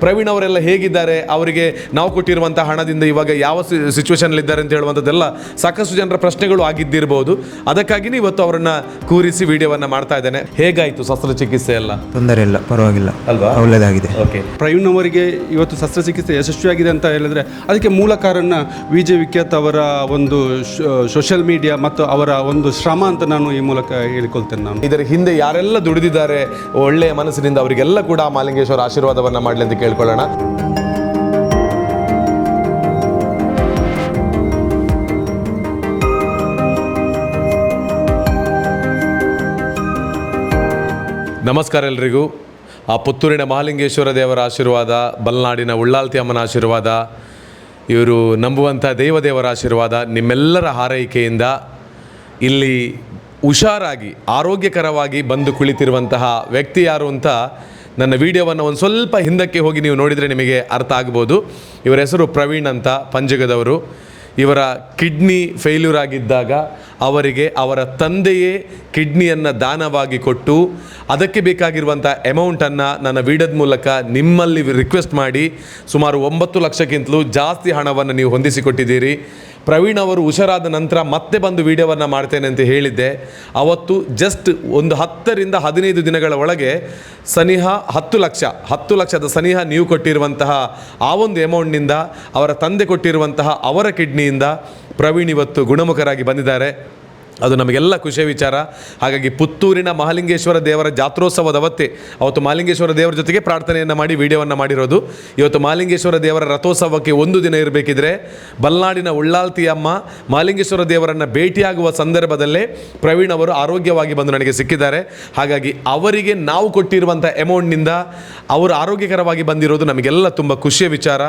ಪ್ರವೀಣ್ ಅವರೆಲ್ಲ ಹೇಗಿದ್ದಾರೆ, ಅವರಿಗೆ ನಾವು ಕೊಟ್ಟಿರುವಂಥ ಹಣದಿಂದ ಇವಾಗ ಯಾವ ಸಿಚುವೇಶನಲ್ಲಿದ್ದಾರೆ ಅಂತ ಹೇಳುವಂಥದ್ದೆಲ್ಲ ಸಾಕಷ್ಟು ಜನರ ಪ್ರಶ್ನೆಗಳು ಆಗಿದ್ದಿರ್ಬೋದು. ಅದಕ್ಕಾಗಿಯೇ ಇವತ್ತು ಅವರನ್ನು ಕೂರಿಸಿ ವಿಡಿಯೋವನ್ನು ಮಾಡ್ತಾ ಇದ್ದೇನೆ. ಹೇಗಾಯಿತು ಶಸ್ತ್ರಚಿಕಿತ್ಸೆ ಎಲ್ಲ? ತೊಂದರೆ ಇಲ್ಲ, ಪರವಾಗಿಲ್ಲ ಅಲ್ವಾ, ಒಳ್ಳೆಯದಾಗಿದೆ. ಓಕೆ. ಪ್ರವೀಣ್ ಅವರಿಗೆ ಇವತ್ತು ಶಸ್ತ್ರಚಿಕಿತ್ಸೆ ಯಶಸ್ವಿಯಾಗಿದೆ ಅಂತ ಹೇಳಿದ್ರೆ ಅದಕ್ಕೆ ಮೂಲ ಕಾರಣ ವಿಜಯ್ ವಿಖ್ಯಾತ್ ಅವರ ಒಂದು ಸೋಷಿಯಲ್ ಮೀಡಿಯಾ ಮತ್ತು ಅವರ ಒಂದು ಶ್ರಮ ಅಂತ ನಾನು ಈ ಮೂಲಕ ಹೇಳಿಕೊಳ್ತೇನೆ. ನಾನು ಇದರ ಹಿಂದೆ ಯಾರೆಲ್ಲ ದುಡಿದಿದ್ದಾರೆ ಒಳ್ಳೆಯ ಮನಸ್ಸಿನಿಂದ ಅವರಿಗೆಲ್ಲ ಕೂಡ ಮಾಲಿಂಗೇಶ್ವರ ಆಶೀರ್ವಾದವನ್ನು ಮಾಡಲಿ ಅಂತ ಕೇಳ್ಕೊಳ್ಳೋಣ. ನಮಸ್ಕಾರ ಎಲ್ರಿಗೂ. ಆ ಪುತ್ತೂರಿನ ಮಹಾಲಿಂಗೇಶ್ವರ ದೇವರ ಆಶೀರ್ವಾದ, ಬಲ್ನಾಡಿನ ಉಳ್ಳಾಲ್ತಿ ಅಮ್ಮನ ಆಶೀರ್ವಾದ, ಇವರು ನಂಬುವಂಥ ದೇವದೇವರ ಆಶೀರ್ವಾದ, ನಿಮ್ಮೆಲ್ಲರ ಹಾರೈಕೆಯಿಂದ ಇಲ್ಲಿ ಹುಷಾರಾಗಿ ಆರೋಗ್ಯಕರವಾಗಿ ಬಂದು ಕುಳಿತಿರುವಂತಹ ವ್ಯಕ್ತಿ ಯಾರು ಅಂತ ನನ್ನ ವಿಡಿಯೋವನ್ನು ಒಂದು ಸ್ವಲ್ಪ ಹಿಂದಕ್ಕೆ ಹೋಗಿ ನೀವು ನೋಡಿದರೆ ನಿಮಗೆ ಅರ್ಥ ಆಗ್ಬೋದು. ಇವರ ಹೆಸರು ಪ್ರವೀಣ್ ಅಂತ, ಪಂಜಗದವರು. ಇವರ ಕಿಡ್ನಿ ಫೇಲ್ಯೂರ್ ಆಗಿದ್ದಾಗ ಅವರಿಗೆ ಅವರ ತಂದೆಯೇ ಕಿಡ್ನಿಯನ್ನು ದಾನವಾಗಿ ಕೊಟ್ಟು ಅದಕ್ಕೆ ಬೇಕಾಗಿರುವಂಥ ಅಮೌಂಟನ್ನು ನನ್ನ ವಿಡಿಯೋದ ಮೂಲಕ ನಿಮ್ಮಲ್ಲಿ ರಿಕ್ವೆಸ್ಟ್ ಮಾಡಿ ಸುಮಾರು 9 ಲಕ್ಷಕ್ಕಿಂತಲೂ ಜಾಸ್ತಿ ಹಣವನ್ನು ನೀವು ಹೊಂದಿಸಿಕೊಟ್ಟಿದ್ದೀರಿ. ಪ್ರವೀಣ್ ಅವರು ಹುಷಾರಾದ ನಂತರ ಮತ್ತೆ ಬಂದು ವಿಡಿಯೋವನ್ನು ಮಾಡ್ತೇನೆ ಅಂತ ಹೇಳಿದ್ದೆ. ಅವತ್ತು ಜಸ್ಟ್ ಒಂದು 10 ರಿಂದ 15 ದಿನಗಳ ಒಳಗೆ ಸನಿಹ 10 ಲಕ್ಷದ ಸನಿಹ ನೀವು ಕೊಟ್ಟಿರುವಂತಹ ಆ ಒಂದು ಅಮೌಂಟ್ನಿಂದ, ಅವರ ತಂದೆ ಕೊಟ್ಟಿರುವಂತಹ ಅವರ ಕಿಡ್ನಿಯಿಂದ ಪ್ರವೀಣ್ ಇವತ್ತು ಗುಣಮುಖರಾಗಿ ಬಂದಿದ್ದಾರೆ. ಅದು ನಮಗೆಲ್ಲ ಖುಷಿಯ ವಿಚಾರ. ಹಾಗಾಗಿ ಪುತ್ತೂರಿನ ಮಹಾಲಿಂಗೇಶ್ವರ ದೇವರ ಜಾತ್ರೋತ್ಸವದ ಅವತ್ತು ಮಹಾಲಿಂಗೇಶ್ವರ ದೇವರ ಜೊತೆಗೆ ಪ್ರಾರ್ಥನೆಯನ್ನು ಮಾಡಿ ವಿಡಿಯೋವನ್ನು ಮಾಡಿರೋದು. ಇವತ್ತು ಮಹಾಲಿಂಗೇಶ್ವರ ದೇವರ ರಥೋತ್ಸವಕ್ಕೆ ಒಂದು ದಿನ ಇರಬೇಕಿದ್ರೆ ಬಲ್ನಾಡಿನ ಉಳ್ಳಾಲ್ತಿ ಅಮ್ಮ ಮಹಾಲಿಂಗೇಶ್ವರ ದೇವರನ್ನು ಭೇಟಿಯಾಗುವ ಸಂದರ್ಭದಲ್ಲೇ ಪ್ರವೀಣ್ ಅವರು ಆರೋಗ್ಯವಾಗಿ ಬಂದು ನನಗೆ ಸಿಕ್ಕಿದ್ದಾರೆ. ಹಾಗಾಗಿ ಅವರಿಗೆ ನಾವು ಕೊಟ್ಟಿರುವಂಥ ಅಮೌಂಟ್ನಿಂದ ಅವರು ಆರೋಗ್ಯಕರವಾಗಿ ಬಂದಿರೋದು ನಮಗೆಲ್ಲ ತುಂಬ ಖುಷಿಯ ವಿಚಾರ.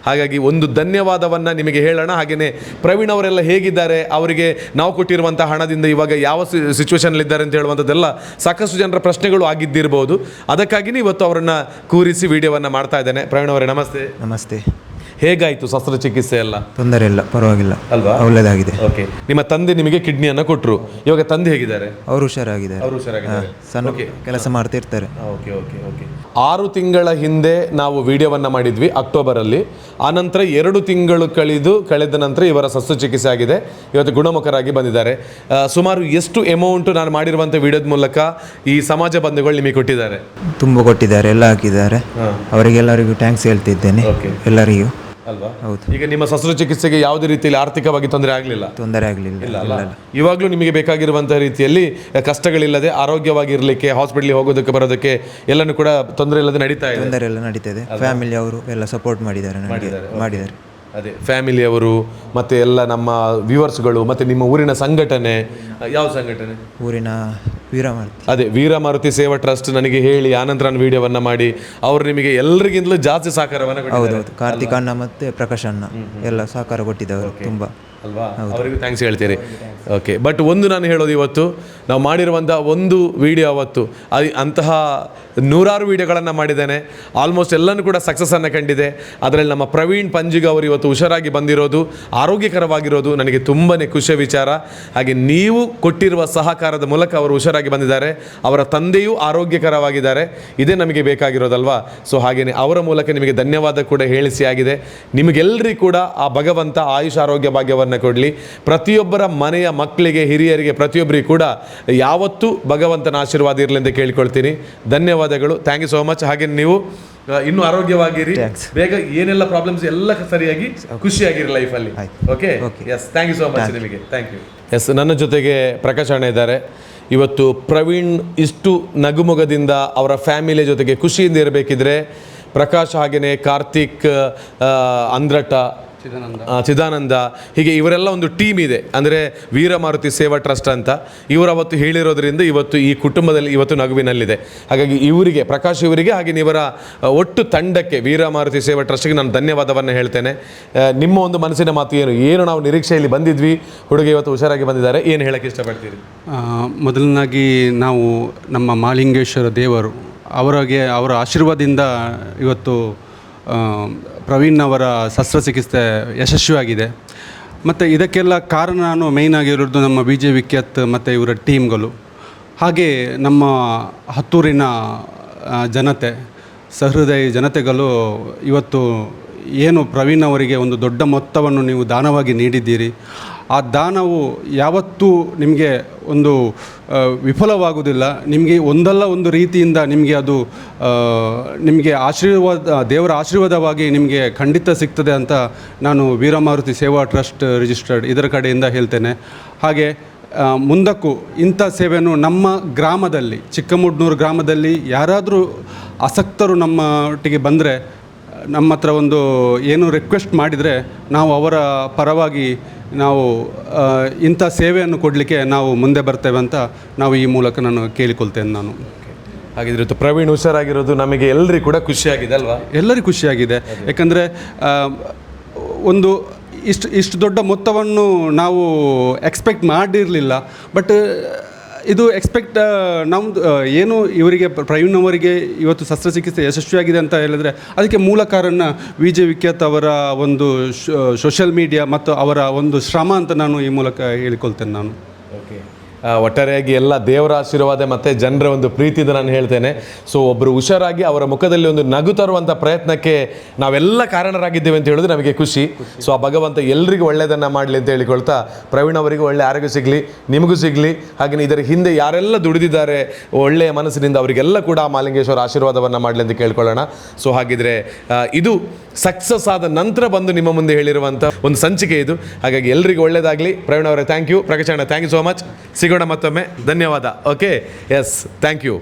ಹಾಗಾಗಿ ಒಂದು ಧನ್ಯವಾದವನ್ನು ನಿಮಗೆ ಹೇಳೋಣ. ಹಾಗೆಯೇ ಪ್ರವೀಣ್ ಅವರೆಲ್ಲ ಹೇಗಿದ್ದಾರೆ, ಅವರಿಗೆ ನಾವು ಕೊಟ್ಟಿರುವಂಥ ಹಣದಿಂದ ಇವಾಗ ಯಾವ ಸಿಚುವೇಶನಲ್ಲಿದ್ದಾರೆ ಅಂತ ಹೇಳುವಂಥದ್ದೆಲ್ಲ ಸಾಕಷ್ಟು ಜನರ ಪ್ರಶ್ನೆಗಳು ಆಗಿದ್ದಿರ್ಬೋದು. ಅದಕ್ಕಾಗಿಯೇ ಇವತ್ತು ಅವರನ್ನು ಕೂರಿಸಿ ವಿಡಿಯೋವನ್ನು ಮಾಡ್ತಾ ಇದ್ದೇನೆ. ಪ್ರವೀಣ್ ಅವರೇ ನಮಸ್ತೆ. ನಮಸ್ತೆ. ಹೇಗಾಯಿತು ಶಸ್ತ್ರಚಿಕಿತ್ಸೆ ಎಲ್ಲ? ತೊಂದರೆ ಇಲ್ಲ, ಪರವಾಗಿಲ್ಲ, ಅಲ್ವಾ, ಒಳ್ಳೆಯದಾಗಿದೆ. ಓಕೆ. ನಿಮ್ಮ ತಂದೆ ನಿಮಗೆ ಕಿಡ್ನಿಯನ್ನು ಕೊಟ್ಟರು, ಇವಾಗ ತಂದೆ ಹೇಗಿದ್ದಾರೆ? ಅವರು ಹುಷಾರಾಗಿದ್ದಾರೆ. ಸಣ್ಣ ಕೆಲಸ ಮಾಡ್ತಿರ್ತಾರೆ. Okay okay okay. 6 ತಿಂಗಳ ಹಿಂದೆ ನಾವು ವಿಡಿಯೋವನ್ನು ಮಾಡಿದ್ವಿ ಅಕ್ಟೋಬರಲ್ಲಿ. ಆನಂತರ 2 ತಿಂಗಳು ಕಳೆದ ನಂತರ ಇವರ ಶಸ್ತ್ರಚಿಕಿತ್ಸೆ ಆಗಿದೆ. ಇವತ್ತು ಗುಣಮುಖರಾಗಿ ಬಂದಿದ್ದಾರೆ. ಸುಮಾರು ಎಷ್ಟು ಅಮೌಂಟು ನಾನು ಮಾಡಿರುವಂಥ ವಿಡಿಯೋದ ಮೂಲಕ ಈ ಸಮಾಜ ಬಂಧುಗಳು ನಿಮಗೆ ಕೊಟ್ಟಿದ್ದಾರೆ? ತುಂಬ ಕೊಟ್ಟಿದ್ದಾರೆ, ಎಲ್ಲ ಹಾಕಿದ್ದಾರೆ. ಅವರಿಗೆಲ್ಲರಿಗೂ ಥ್ಯಾಂಕ್ಸ್ ಹೇಳ್ತಿದ್ದೇನೆ, ಎಲ್ಲರಿಗೂ. ಅಲ್ವಾ, ಹೌದು. ಈಗ ನಿಮ್ಮ ಶಸ್ತ್ರಚಿಕಿತ್ಸೆಗೆ ಯಾವುದೇ ರೀತಿಯಲ್ಲಿ ಆರ್ಥಿಕವಾಗಿ ತೊಂದರೆ ಆಗಲಿಲ್ಲ? ತೊಂದರೆ ಆಗಲಿಲ್ಲ. ಇವಾಗಲೂ ನಿಮಗೆ ಬೇಕಾಗಿರುವಂತಹ ರೀತಿಯಲ್ಲಿ ಕಷ್ಟಗಳಿಲ್ಲದೆ ಆರೋಗ್ಯವಾಗಿರಲಿಕ್ಕೆ ಹಾಸ್ಪಿಟಲ್ಗೆ ಹೋಗೋದಕ್ಕೆ ಬರೋದಕ್ಕೆ ಎಲ್ಲನೂ ಕೂಡ ತೊಂದರೆ ಇಲ್ಲದೆ ನಡೀತಾ ಇದೆ? ತೊಂದರೆ ಎಲ್ಲ ನಡೀತದೆ. ಫ್ಯಾಮಿಲಿ ಅವರು ಎಲ್ಲ ಸಪೋರ್ಟ್ ಮಾಡಿದ್ದಾರೆ. ಅದೇ ಫ್ಯಾಮಿಲಿಯವರು ಮತ್ತು ಎಲ್ಲ ನಮ್ಮ ವ್ಯೂವರ್ಸ್ಗಳು ಮತ್ತು ನಿಮ್ಮ ಊರಿನ ಸಂಘಟನೆ, ಯಾವ ಸಂಘಟನೆ? ಊರಿನ ವೀರಮಾರುತಿ. ಅದೇ ವೀರಮಾರುತಿ ಸೇವಾ ಟ್ರಸ್ಟ್ ನನಗೆ ಹೇಳಿ ಆನಂತರ ನಾನು ವಿಡಿಯೋವನ್ನು ಮಾಡಿ ಅವರು ನಿಮಗೆ ಎಲ್ಲರಿಗಿಂತಲೂ ಜಾಸ್ತಿ ಸಹಕಾರವನ್ನು ಕೊಟ್ಟಿದ್ದಾರೆ. ಹೌದೌದು. ಕಾರ್ತಿಕ್ ಅಣ್ಣ ಮತ್ತು ಪ್ರಕಾಶ್ ಅಣ್ಣ ಎಲ್ಲ ಸಹಕಾರ ಕೊಟ್ಟಿದ್ದವರು ತುಂಬ, ಅಲ್ವಾ, ಅವರಿಗೂ ಥ್ಯಾಂಕ್ಸ್ ಹೇಳ್ತೀರಿ. ಓಕೆ. ಬಟ್ ಒಂದು ನಾನು ಹೇಳೋದು, ಇವತ್ತು ನಾವು ಮಾಡಿರುವಂಥ ಒಂದು ವಿಡಿಯೋ ಅವತ್ತು ಅಂತಹ 100 ವಿಡಿಯೋಗಳನ್ನು ಮಾಡಿದ್ದೇನೆ. ಆಲ್ಮೋಸ್ಟ್ ಎಲ್ಲನೂ ಕೂಡ ಸಕ್ಸಸ್ಸನ್ನು ಕಂಡಿದೆ. ಅದರಲ್ಲಿ ನಮ್ಮ ಪ್ರವೀಣ್ ಪಂಜಿಗ ಅವರು ಇವತ್ತು ಹುಷಾರಾಗಿ ಬಂದಿರೋದು, ಆರೋಗ್ಯಕರವಾಗಿರೋದು ನನಗೆ ತುಂಬಾ ಖುಷಿಯ ವಿಚಾರ. ಹಾಗೆ ನೀವು ಕೊಟ್ಟಿರುವ ಸಹಕಾರದ ಮೂಲಕ ಅವರು ಹುಷಾರಾಗಿ ಬಂದಿದ್ದಾರೆ. ಅವರ ತಂದೆಯೂ ಆರೋಗ್ಯಕರವಾಗಿದ್ದಾರೆ. ಇದೇ ನಮಗೆ ಬೇಕಾಗಿರೋದಲ್ವಾ. ಸೊ ಹಾಗೆಯೇ ಅವರ ಮೂಲಕ ನಿಮಗೆ ಧನ್ಯವಾದ ಕೂಡ ಹೇಳಿಸಿ ಆಗಿದೆ. ನಿಮಗೆಲ್ಲರಿಗೂ ಕೂಡ ಆ ಭಗವಂತ ಆಯುಷ್ ಆರೋಗ್ಯ ಭಾಗ್ಯವನ್ನು ಕೊಡಲಿ. ಪ್ರತಿಯೊಬ್ಬರ ಮನೆಯ ಮಕ್ಕಳಿಗೆ, ಹಿರಿಯರಿಗೆ, ಪ್ರತಿಯೊಬ್ಬರಿಗೂ ಕೂಡ ಯಾವತ್ತೂ ಭಗವಂತನ ಆಶೀರ್ವಾದ ಇರಲಿ ಅಂತ ಕೇಳಿಕೊಳ್ತೀನಿ. ಧನ್ಯವಾದಗಳು. Thank you so much. ಹಾಗೆ ನೀವು ಇನ್ನೂ ಆರೋಗ್ಯವಾಗಿರಿ, ಬೇಗ ಏನೆಲ್ಲ ಪ್ರಾಬ್ಲಮ್ಸ್ ಎಲ್ಲ ಸರಿಯಾಗಿ ಖುಷಿಯಾಗಿರಿ ಲೈಫಲ್ಲಿ. Okay. Yes, thank you so much ನಿಮಗೆ. Thank you. ಎಸ್, ನನ್ನ ಜೊತೆಗೆ ಪ್ರಕಾಶ್ ಅಣ್ಣ ಇದ್ದಾರೆ. ಇವತ್ತು ಪ್ರವೀಣ್ ಇಷ್ಟು ನಗುಮೊಗದಿಂದ ಅವರ ಫ್ಯಾಮಿಲಿಯ ಜೊತೆಗೆ ಖುಷಿಯಿಂದ ಇರಬೇಕಿದ್ರೆ ಪ್ರಕಾಶ್, ಹಾಗೆಯೇ ಕಾರ್ತಿಕ್, ಅಂದ್ರಟ, ಚಿದಾನಂದ, ಹೀಗೆ ಇವರೆಲ್ಲ ಒಂದು ಟೀಮ್ ಇದೆ. ಅಂದರೆ ವೀರಮಾರುತಿ ಸೇವಾ ಟ್ರಸ್ಟ್ ಅಂತ ಇವರು ಅವತ್ತು ಹೇಳಿರೋದ್ರಿಂದ ಇವತ್ತು ಈ ಕುಟುಂಬದಲ್ಲಿ ಇವತ್ತು ನಗುವಿನಲ್ಲಿದೆ. ಹಾಗಾಗಿ ಇವರಿಗೆ, ಪ್ರಕಾಶ್ ಇವರಿಗೆ, ಹಾಗೆ ಇವರ ಒಟ್ಟು ತಂಡಕ್ಕೆ, ವೀರಮಾರುತಿ ಸೇವಾ ಟ್ರಸ್ಟ್ಗೆ ನಾನು ಧನ್ಯವಾದವನ್ನು ಹೇಳ್ತೇನೆ. ನಿಮ್ಮ ಒಂದು ಮನಸ್ಸಿನ ಮಾತು ಏನು ನಾವು ನಿರೀಕ್ಷೆಯಲ್ಲಿ ಬಂದಿದ್ವಿ, ಹುಡುಗ ಇವತ್ತು ಹುಷಾರಾಗಿ ಬಂದಿದ್ದಾರೆ, ಏನು ಹೇಳಕ್ಕೆ ಇಷ್ಟಪಡ್ತೀರಿ? ಮೊದಲನಾಗಿ ನಾವು ನಮ್ಮ ಮಹಾಲಿಂಗೇಶ್ವರ ದೇವರು ಅವರ ಆಶೀರ್ವಾದದಿಂದ ಇವತ್ತು ಪ್ರವೀಣ್ ಅವರ ಶಸ್ತ್ರಚಿಕಿತ್ಸೆ ಯಶಸ್ವಿಯಾಗಿದೆ. ಮತ್ತು ಇದಕ್ಕೆಲ್ಲ ಕಾರಣ ನಾನು ಮೇಯ್ನಾಗಿರೋದು ನಮ್ಮ ವಿಜಯ್ ವಿಖ್ಯಾತ್ ಮತ್ತು ಇವರ ಟೀಮ್ಗಳು, ಹಾಗೆ ನಮ್ಮ ಹತ್ತೂರಿನ ಜನತೆ. ಸಹೃದಯಿ ಜನತೆಗಳು ಇವತ್ತು ಏನು ಪ್ರವೀಣ್ ಅವರಿಗೆ ಒಂದು ದೊಡ್ಡ ಮೊತ್ತವನ್ನು ನೀವು ದಾನವಾಗಿ ನೀಡಿದ್ದೀರಿ. ಆ ದಾನವು ಯಾವತ್ತೂ ನಿಮಗೆ ಒಂದು ವಿಫಲವಾಗುವುದಿಲ್ಲ. ನಿಮಗೆ ಒಂದಲ್ಲ ಒಂದು ರೀತಿಯಿಂದ ನಿಮಗೆ ಅದು ನಿಮಗೆ ದೇವರ ಆಶೀರ್ವಾದವಾಗಿ ನಿಮಗೆ ಖಂಡಿತ ಸಿಗ್ತದೆ ಅಂತ ನಾನು ವೀರಮಾರುತಿ ಸೇವಾ ಟ್ರಸ್ಟ್ ರಿಜಿಸ್ಟರ್ಡ್ ಇದರ ಕಡೆಯಿಂದ ಹೇಳ್ತೇನೆ. ಹಾಗೆ ಮುಂದಕ್ಕೂ ಇಂಥ ಸೇವೆಯನ್ನು ನಮ್ಮ ಗ್ರಾಮದಲ್ಲಿ, ಚಿಕ್ಕಮುಡ್ನೂರು ಗ್ರಾಮದಲ್ಲಿ ಯಾರಾದರೂ ಆಸಕ್ತರು ನಮ್ಮ ಒಟ್ಟಿಗೆ ಬಂದರೆ, ನಮ್ಮ ಹತ್ರ ಒಂದು ಏನು ರಿಕ್ವೆಸ್ಟ್ ಮಾಡಿದರೆ ನಾವು ಅವರ ಪರವಾಗಿ ನಾವು ಇಂಥ ಸೇವೆಯನ್ನು ಕೊಡಲಿಕ್ಕೆ ನಾವು ಮುಂದೆ ಬರ್ತೇವೆ ಅಂತ ನಾವು ಈ ಮೂಲಕ ನಾನು ಕೇಳಿಕೊಳ್ತೇನೆ. ನಾನು ಹಾಗಿದ್ರೆ ಪ್ರವೀಣ್ ಹುಷಾರಾಗಿರೋದು ನಮಗೆ ಎಲ್ಲರಿಗೂ ಕೂಡ ಖುಷಿಯಾಗಿದೆ ಅಲ್ವಾ? ಎಲ್ಲರಿಗೂ ಖುಷಿಯಾಗಿದೆ. ಯಾಕಂದರೆ ಒಂದು ಇಷ್ಟು ದೊಡ್ಡ ಮೊತ್ತವನ್ನು ನಾವು ಎಕ್ಸ್ಪೆಕ್ಟ್ ಮಾಡಿರಲಿಲ್ಲ. ಬಟ್ ಇದು ನಮ್ಮದು ಏನು ಇವರಿಗೆ ಪ್ರವೀಣ್ ಅವರಿಗೆ ಇವತ್ತು ಶಸ್ತ್ರಚಿಕಿತ್ಸೆ ಯಶಸ್ವಿಯಾಗಿದೆ ಅಂತ ಹೇಳಿದರೆ ಅದಕ್ಕೆ ಮೂಲ ಕಾರಣ ವಿಜಯ್ ವಿಖ್ಯಾತ್ ಅವರ ಒಂದು ಸೋಷಿಯಲ್ ಮೀಡಿಯಾ ಮತ್ತು ಅವರ ಒಂದು ಶ್ರಮ ಅಂತ ನಾನು ಈ ಮೂಲಕ ಹೇಳಿಕೊಳ್ತೇನೆ. ನಾನು ಒಟ್ಟಾರೆಯಾಗಿ ಎಲ್ಲ ದೇವರ ಆಶೀರ್ವಾದ ಮತ್ತು ಜನರ ಒಂದು ಪ್ರೀತಿದ ನಾನು ಹೇಳ್ತೇನೆ. ಸೊ ಒಬ್ಬರು ಹುಷಾರಾಗಿ ಅವರ ಮುಖದಲ್ಲಿ ಒಂದು ನಗು ತರುವಂಥ ಪ್ರಯತ್ನಕ್ಕೆ ನಾವೆಲ್ಲ ಕಾರಣರಾಗಿದ್ದೇವೆ ಅಂತ ಹೇಳಿದ್ರೆ ನಮಗೆ ಖುಷಿ. ಸೊ ಆ ಭಗವಂತ ಎಲ್ರಿಗೂ ಒಳ್ಳೆಯದನ್ನು ಮಾಡಲಿ ಅಂತ ಹೇಳಿಕೊಳ್ತಾ, ಪ್ರವೀಣ್ ಅವರಿಗೂ ಒಳ್ಳೆಯ ಆರೋಗ್ಯ ಸಿಗಲಿ, ನಿಮಗೂ ಸಿಗಲಿ. ಹಾಗೆಯೇ ಇದರ ಹಿಂದೆ ಯಾರೆಲ್ಲ ದುಡಿದಿದ್ದಾರೆ ಒಳ್ಳೆಯ ಮನಸ್ಸಿನಿಂದ ಅವರಿಗೆಲ್ಲ ಕೂಡ ಮಾಲಿಂಗೇಶ್ವರ ಆಶೀರ್ವಾದವನ್ನು ಮಾಡಲಿ ಅಂತ ಕೇಳ್ಕೊಳ್ಳೋಣ. ಸೊ ಹಾಗಿದ್ರೆ ಇದು ಸಕ್ಸಸ್ ಆದ ನಂತರ ಬಂದು ನಿಮ್ಮ ಮುಂದೆ ಹೇಳಿರುವಂಥ ಒಂದು ಸಂಚಿಕೆ ಇದು. ಹಾಗಾಗಿ ಎಲ್ರಿಗೂ ಒಳ್ಳೆಯದಾಗಲಿ. ಪ್ರವೀಣ್ ಅವರೇ ಥ್ಯಾಂಕ್ ಯು. ಪ್ರಕಾಶ್ ಅಣ್ಣ ಥ್ಯಾಂಕ್ ಯು ಸೋ ಮಚ್. ಸಿಗೋಣ ಮತ್ತೊಮ್ಮೆ. ಧನ್ಯವಾದ. Okay, yes, thank you.